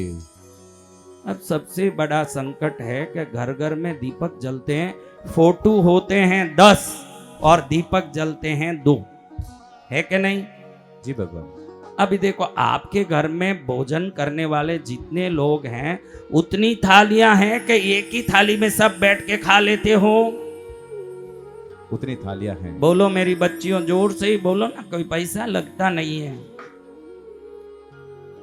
अब सबसे बड़ा संकट है कि घर घर में दीपक जलते हैं, फोटो होते हैं 10 और दीपक जलते हैं 2, है कि नहीं जी भगवान। अभी देखो आपके घर में भोजन करने वाले जितने लोग हैं उतनी थालियां हैं कि एक ही थाली में सब बैठ के खा लेते हो? उतनी थालियां हैं। बोलो मेरी बच्चियों, जोर से ही बोलो ना, कोई पैसा लगता नहीं है।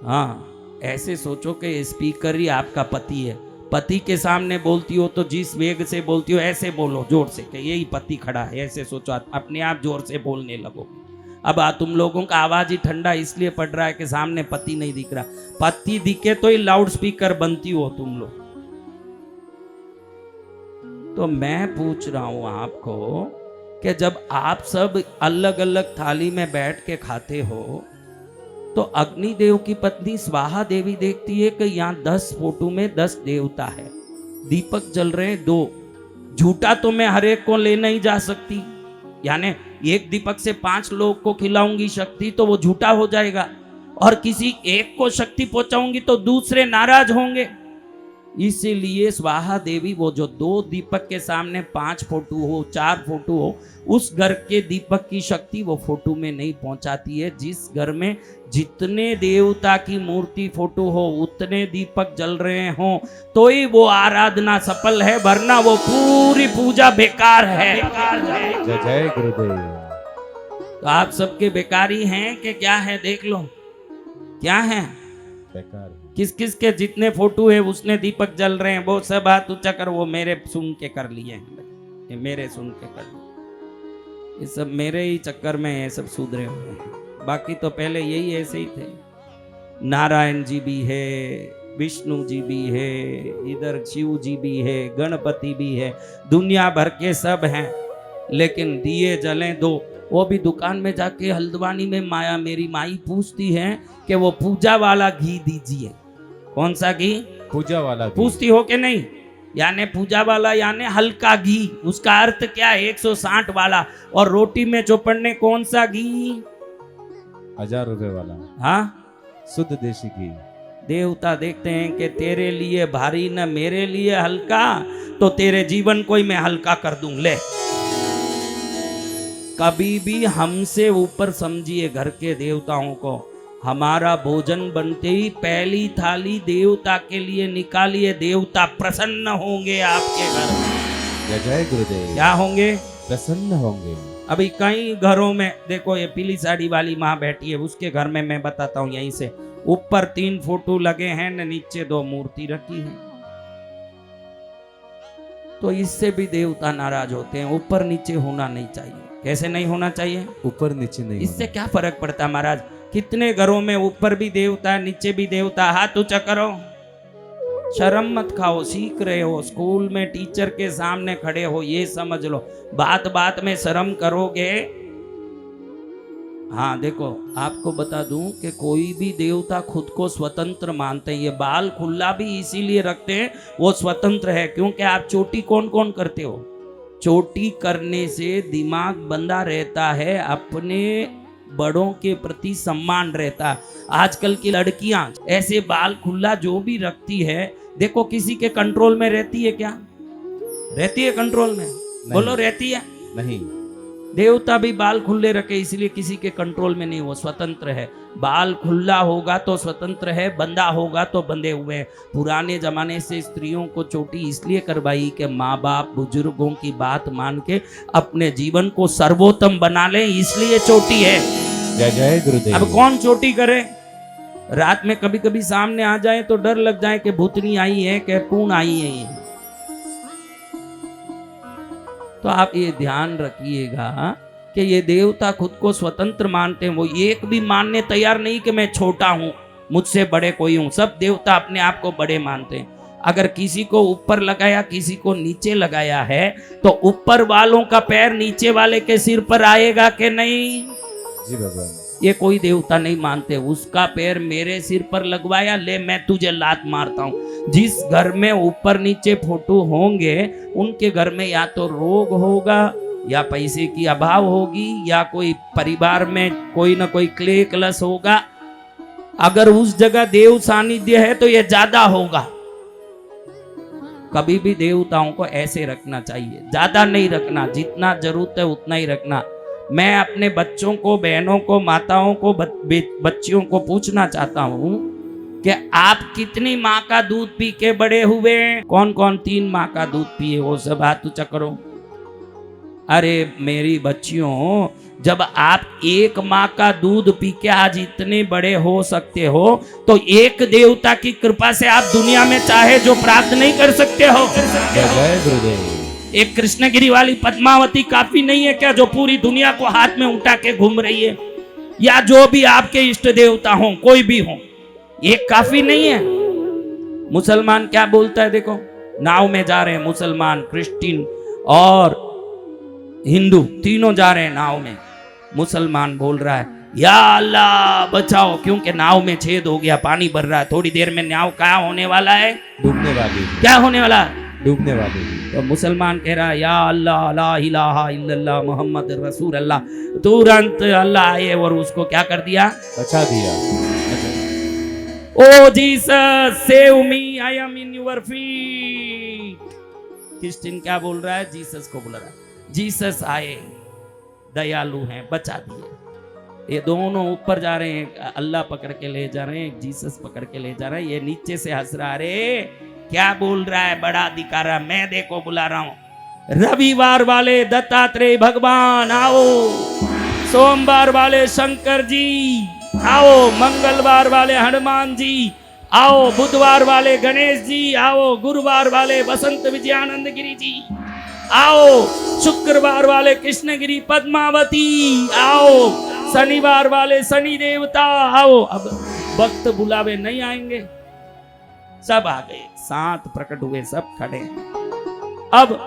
हाँ, ऐसे सोचो कि स्पीकर ही आपका पति है। पति के सामने बोलती हो तो जिस वेग से बोलती हो ऐसे बोलो जोर से कि यही पति खड़ा है, ऐसे सोचो, अपने आप जोर से बोलने लगो। अब तुम लोगों का आवाज ही ठंडा इसलिए पड़ रहा है कि सामने पति नहीं दिख रहा। पति दिखे तो ही लाउड स्पीकर बनती हो तुम लोग। तो मैं पूछ रहा हूं आपको कि जब आप सब अलग अलग थाली में बैठ के खाते हो तो अग्निदेव की पत्नी स्वाहा देवी देखती है कि यहाँ 10 फोटो में 10 देवता है, दीपक जल रहे हैं 2। झूठा तो मैं हर एक को ले नहीं जा सकती, यानी एक दीपक से 5 लोग को खिलाऊंगी शक्ति तो वो झूठा हो जाएगा, और किसी एक को शक्ति पहुंचाऊंगी तो दूसरे नाराज होंगे। इसीलिए स्वाहा देवी वो जो 2 दीपक के सामने 5 फोटो हो 4 फोटो हो, उस घर के दीपक की शक्ति वो फोटो में नहीं पहुंचाती है। जिस घर में जितने देवता की मूर्ति फोटो हो उतने दीपक जल रहे हो तो ही वो आराधना सफल है, वरना वो पूरी पूजा बेकार है। जय जय गुरुदेव। तो आप सबके बेकारी हैं कि क्या है? देख लो क्या है, बेकार। किस किस के जितने फोटो है उसने दीपक जल रहे हैं, वो सब हाथ ऊंचा कर, वो मेरे सुन के कर लिए हैं, ये मेरे सुन के कर लिए, ये सब मेरे ही चक्कर में ये सब सुधरे हुए हैं। बाकी तो पहले यही ऐसे ही थे। नारायण जी भी है, विष्णु जी भी है, इधर शिव जी भी है, गणपति भी है, दुनिया भर के सब हैं, लेकिन दिए जलें 2। वो भी दुकान में जाके हल्द्वानी में माया मेरी माई पूछती है कि वो पूजा वाला घी दीजिए। कौन सा घी? पूजा वाला घी। पूछती हो कि नहीं? यानी पूजा वाला यानी हल्का घी, उसका अर्थ क्या है? 160 वाला। और रोटी में चौपड़ने कौन सा घी? 1000 रुपए वाला। हाँ, शुद्ध देसी घी। देवता देखते हैं कि तेरे लिए भारी न मेरे लिए हल्का, तो तेरे जीवन को ही मैं हल्का कर दूं। ले, कभी भी हमसे ऊपर समझिए घर के देवताओं को। हमारा भोजन बनते ही पहली थाली देवता के लिए निकालिए, देवता प्रसन्न होंगे आपके घर में। जय जय गुरुदेव। क्या होंगे? प्रसन्न होंगे। अभी कई घरों में देखो, ये पीली साड़ी वाली माँ बैठी है, उसके घर में मैं बताता हूँ, यहीं से ऊपर 3 फोटो लगे हैं न नीचे 2 मूर्ति रखी है। तो इससे भी देवता नाराज होते हैं। ऊपर नीचे होना नहीं चाहिए। कैसे नहीं होना चाहिए? ऊपर नीचे नहीं। इससे क्या फर्क पड़ता है महाराज? कितने घरों में ऊपर भी देवता है नीचे भी देवता। हाथ ऊंचा करो, शर्म मत खाओ। सीख रहे हो, स्कूल में टीचर के सामने खड़े हो, ये समझ लो। बात बात में शर्म करोगे। हाँ देखो, आपको बता दूं कि कोई भी देवता खुद को स्वतंत्र मानते हैं। ये बाल खुला भी इसीलिए रखते हैं, वो स्वतंत्र है। क्योंकि आप चोटी कौन कौन करते हो? चोटी करने से दिमाग बंधा रहता है, अपने बड़ों के प्रति सम्मान रहता है। आजकल की लड़कियां ऐसे बाल खुला जो भी रखती है, देखो किसी के कंट्रोल में रहती है क्या? रहती है कंट्रोल में? बोलो, रहती है? नहीं। देवता भी बाल खुले रखे इसलिए किसी के कंट्रोल में नहीं, वो स्वतंत्र है। बाल खुला होगा तो स्वतंत्र है, बंधा होगा तो बंधे हुए हैं। पुराने जमाने से स्त्रियों को चोटी इसलिए करवाई कि माँ बाप बुजुर्गों की बात मान के अपने जीवन को सर्वोत्तम बना ले, इसलिए चोटी है। जय जय गुरुदेव। अब कौन चोटी करे? रात में कभी कभी सामने आ जाए तो डर लग जाए कि भूतनी आई है कि कौन आई है ये। तो आप ये ध्यान रखिएगा कि ये देवता खुद को स्वतंत्र मानते हैं। वो एक भी मानने तैयार नहीं कि मैं छोटा हूं, मुझसे बड़े कोई हूं। सब देवता अपने आप को बड़े मानते हैं। अगर किसी को ऊपर लगाया, किसी को नीचे लगाया है, तो ऊपर वालों का पैर नीचे वाले के सिर पर आएगा कि नहीं? जी भगवान। ये कोई देवता नहीं मानते। उसका पैर मेरे सिर पर लगवाया, ले मैं तुझे लात मारता हूं। जिस घर में ऊपर नीचे फोटो होंगे उनके घर में या तो रोग होगा, या पैसे की अभाव होगी, या कोई परिवार में कोई ना कोई क्लेश होगा। अगर उस जगह देव सानिध्य है तो ये ज्यादा होगा। कभी भी देवताओं को ऐसे रखना चाहिए, ज्यादा नहीं रखना, जितना जरूरत है उतना ही रखना। मैं अपने बच्चों को, बहनों को, माताओं को, बच्चियों को पूछना चाहता हूं कि आप कितनी माँ का दूध पी के बड़े हुए? कौन कौन 3 माँ का दूध पिए? वो सब हाथ ऊंचा करो। अरे मेरी बच्चियों, जब आप 1 माँ का दूध पी के आज इतने बड़े हो सकते हो, तो एक देवता की कृपा से आप दुनिया में चाहे जो प्राप्त नहीं कर सकते हो। जय गुरुदेव। एक कृष्णगिरी वाली पद्मावती काफी नहीं है क्या, जो पूरी दुनिया को हाथ में उठा के घूम रही है? या जो भी आपके इष्ट देवता हो, कोई भी हो, एक काफी नहीं है? मुसलमान क्या बोलता है देखो, नाव में जा रहे हैं मुसलमान, क्रिश्चियन और हिंदू, तीनों जा रहे हैं नाव में। मुसलमान बोल रहा है या अल्लाह बचाओ, क्योंकि नाव में छेद हो गया, पानी भर रहा है, थोड़ी देर में नाव क्या होने वाला है? डूबने वाली। क्या होने वाला है? डूबने वाली। तो मुसलमान कह रहा है या अल्लाह ला इलाहा इल्लल्लाह मोहम्मद रसूल अल्लाह। तुरंत अल्लाह आए और उसको क्या कर दिया? बचा दिया। O Jesus save me, I am in your feet. Christian क्या बोल रहा है? जीसस को बोल रहा है। जीसस आए, दयालु हैं, बचा दिए। ये दोनों ऊपर जा रहे हैं, अल्लाह पकड़ के ले जा रहे हैं, जीसस पकड़ के ले जा रहे हैं। ये नीचे से हंस रहा, अरे क्या बोल रहा है बड़ा दिकारा, मैं देखो बुला रहा हूं। रविवार वाले दत्तात्रेय भगवान आओ, सोमवार वाले शंकर जी आओ, मंगलवार वाले हनुमान जी आओ, बुधवार वाले गणेश जी आओ, गुरुवार वाले बसंत विजयानंद गिरी जी आओ, शुक्रवार वाले कृष्णगिरी पद्मावती आओ, शनिवार वाले शनि देवता आओ। अब भक्त बुलावे नहीं आएंगे, सब आ गए, 7 प्रकट हुए, सब खड़े हैं। अब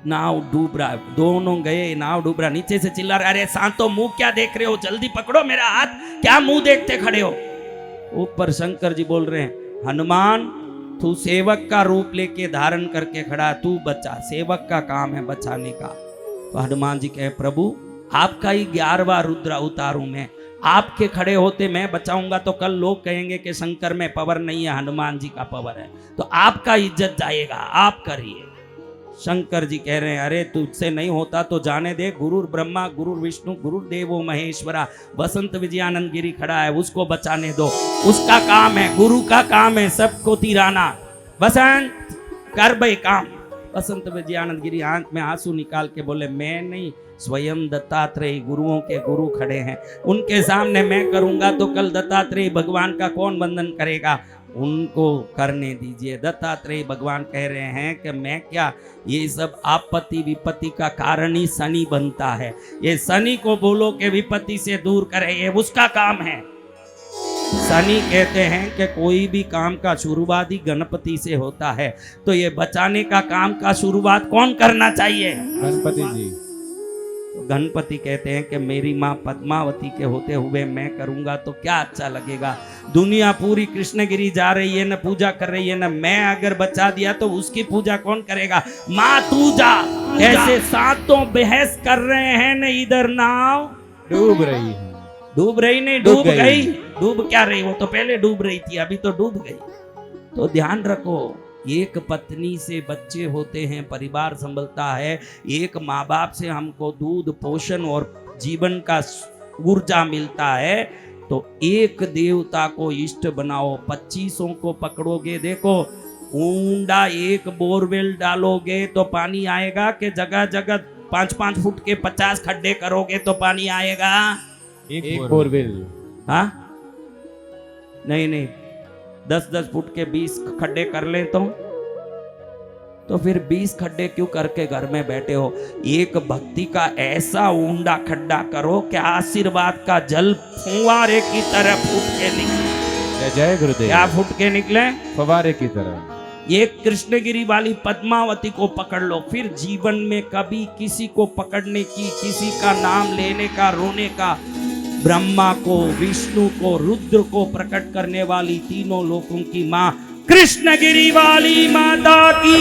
नाव डूब रहा है, दोनों गए, नाव डूब रहा, नीचे से चिल्ला रहा, अरे सांतो मुंह क्या देख रहे हो, जल्दी पकड़ो मेरा हाथ, क्या मुंह देखते खड़े हो? ऊपर शंकर जी बोल रहे हैं, हनुमान तू सेवक का रूप लेके धारण करके खड़ा, तू बचा, सेवक का काम है बचाने का। तो हनुमान जी कहे, प्रभु आपका ही 11वां रुद्र उतारूं मैं, आपके खड़े होते मैं बचाऊंगा तो कल लोग कहेंगे कि शंकर में पावर नहीं है, हनुमान जी का पावर है, तो आपका इज्जत जाएगा, आप करिए। शंकर जी कह रहे हैं, अरे तुझसे नहीं होता तो जाने दे, गुरु ब्रह्मा गुरु विष्णु गुरु देवो महेश्वरा बसंत विजयानंद गिरी खड़ा है, उसको बचाने दो, उसका काम है, गुरु का काम है सबको तिराना। बसंत कर भाई काम। बसंत विजयानंद गिरी आंख में आंसू निकाल के बोले, मैं नहीं, स्वयं दत्तात्रेय गुरुओं के गुरु खड़े हैं, उनके सामने मैं करूंगा तो कल दत्तात्रेय भगवान का कौन बंधन करेगा, उनको करने दीजिए। दत्तात्रेय भगवान कह रहे हैं कि मैं क्या, ये सब आपत्ति विपत्ति का कारण ही शनि बनता है, ये शनि को बोलो कि विपत्ति से दूर करे, ये उसका काम है। शनि कहते हैं कि कोई भी काम का शुरुआत ही गणपति से होता है, तो ये बचाने का काम का शुरुआत कौन करना चाहिए? गणपति जी। तो गणपति कहते हैं कि मेरी माँ पद्मावती के होते हुए मैं करूंगा तो क्या अच्छा लगेगा, दुनिया पूरी कृष्णगिरी जा रही है, न पूजा कर रही है, न मैं अगर बचा दिया तो उसकी पूजा कौन करेगा, माँ तू जा। ऐसे सातों बहस कर रहे हैं, न इधर नाव डूब रही है, डूब रही नहीं, डूब गई। डूब क्या रही, वो तो पहले डूब रही थी, अभी तो डूब गई। तो ध्यान रखो, एक पत्नी से बच्चे होते हैं, परिवार संभलता है, एक माँ बाप से हमको दूध पोषण और जीवन का ऊर्जा मिलता है, तो एक देवता को इष्ट बनाओ, 25 को पकड़ोगे। देखो ऊंडा एक बोरवेल डालोगे तो पानी आएगा कि जगह जगह 5-5 फुट के 50 खड्डे करोगे तो पानी आएगा? एक बोरवेल। हाँ नहीं 10-10 फुट के 20 खड्डे कर ले तो फिर 20 खड्डे क्यों करके घर में बैठे हो? एक भक्ति का ऐसा ऊंडा खड्डा करो कि आशीर्वाद का जल फुवारे की तरह फूट के निकले। जय गुरुदेव। क्या फूट के निकले? फवारे की तरह। एक कृष्णगिरी वाली पद्मावती को पकड़ लो, फिर जीवन में कभी किसी को पकड़ने की, किसी का नाम लेने का, रोने का, ब्रह्मा को, विष्णु को, रुद्र को प्रकट करने वाली तीनों लोकों की माँ कृष्णगिरी वाली माता की